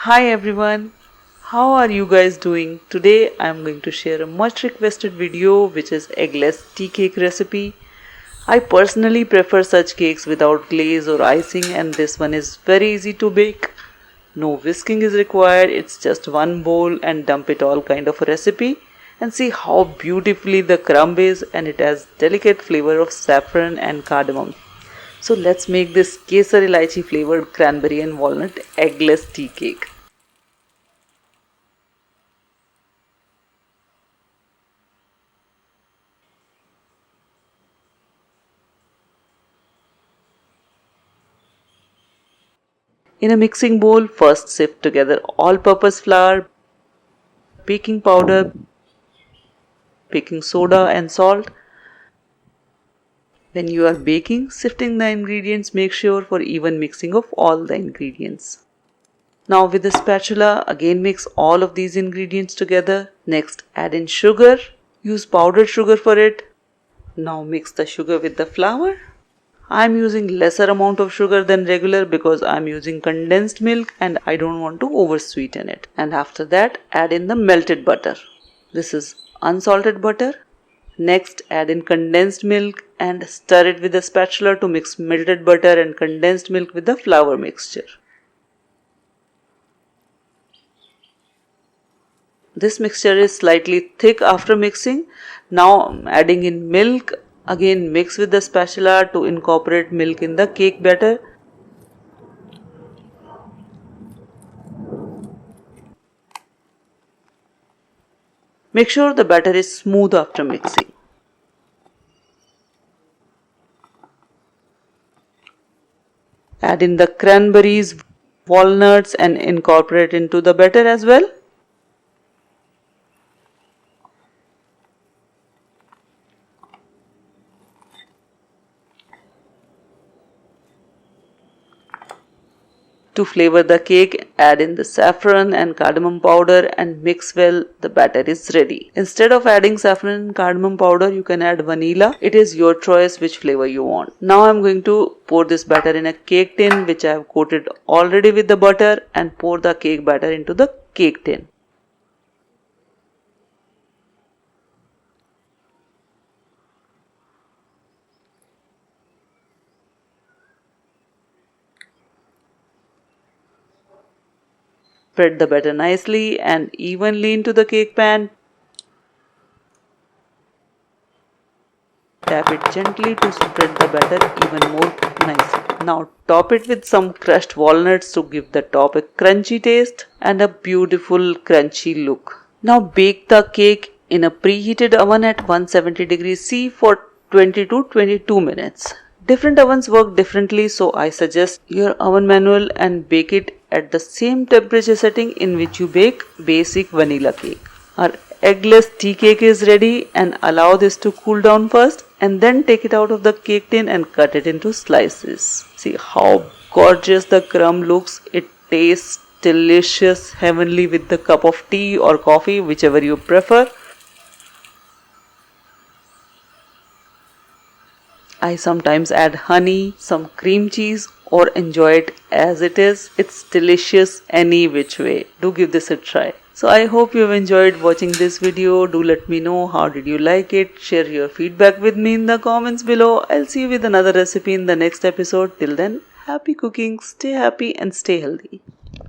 Hi everyone, how are you guys doing? Today I am going to share a much requested video which is eggless tea cake recipe. I personally prefer such cakes without glaze or icing, and this one is very easy to bake. No whisking is required, it's just one bowl and dump it all kind of a recipe. And see how beautifully the crumb is, and it has delicate flavor of saffron and cardamom. So let's make this kesar elaichi flavored cranberry and walnut eggless tea cake. In a mixing bowl, first sift together all-purpose flour, baking powder, baking soda and salt. When you are baking, sifting the ingredients, make sure for even mixing of all the ingredients. Now with the spatula, again mix all of these ingredients together. Next add in sugar. Use powdered sugar for it. Now mix the sugar with the flour. I am using lesser amount of sugar than regular because I am using condensed milk and I don't want to oversweeten it. And after that add in the melted butter. This is unsalted butter. Next add in condensed milk and stir it with a spatula to mix melted butter and condensed milk with the flour mixture. This mixture is slightly thick after mixing. Now adding in milk. Again mix with the spatula to incorporate milk in the cake batter. Make sure the batter is smooth after mixing. Add in the cranberries, walnuts and incorporate into the batter as well. To flavor the cake, add in the saffron and cardamom powder and mix well. The batter is ready. Instead of adding saffron and cardamom powder, you can add vanilla. It is your choice which flavor you want. Now I am going to pour this batter in a cake tin which I have coated already with the butter, and pour the cake batter into the cake tin. Spread the batter nicely and evenly into the cake pan. Tap it gently to spread the batter even more nicely. Now top it with some crushed walnuts to give the top a crunchy taste and a beautiful crunchy look. Now bake the cake in a preheated oven at 170 degrees C for 20 to 22 minutes. Different ovens work differently, so I suggest your oven manual and bake it at the same temperature setting in which you bake basic vanilla cake. Our eggless tea cake is ready, and allow this to cool down first and then take it out of the cake tin and cut it into slices. See how gorgeous the crumb looks. It tastes delicious, heavenly with the cup of tea or coffee, whichever you prefer. I sometimes add honey, some cream cheese, or enjoy it as it is. It's delicious any which way. Do give this a try. So I hope you have enjoyed watching this video. Do let me know how did you like it. Share your feedback with me in the comments below. I'll see you with another recipe in the next episode. Till then, happy cooking, stay happy and stay healthy.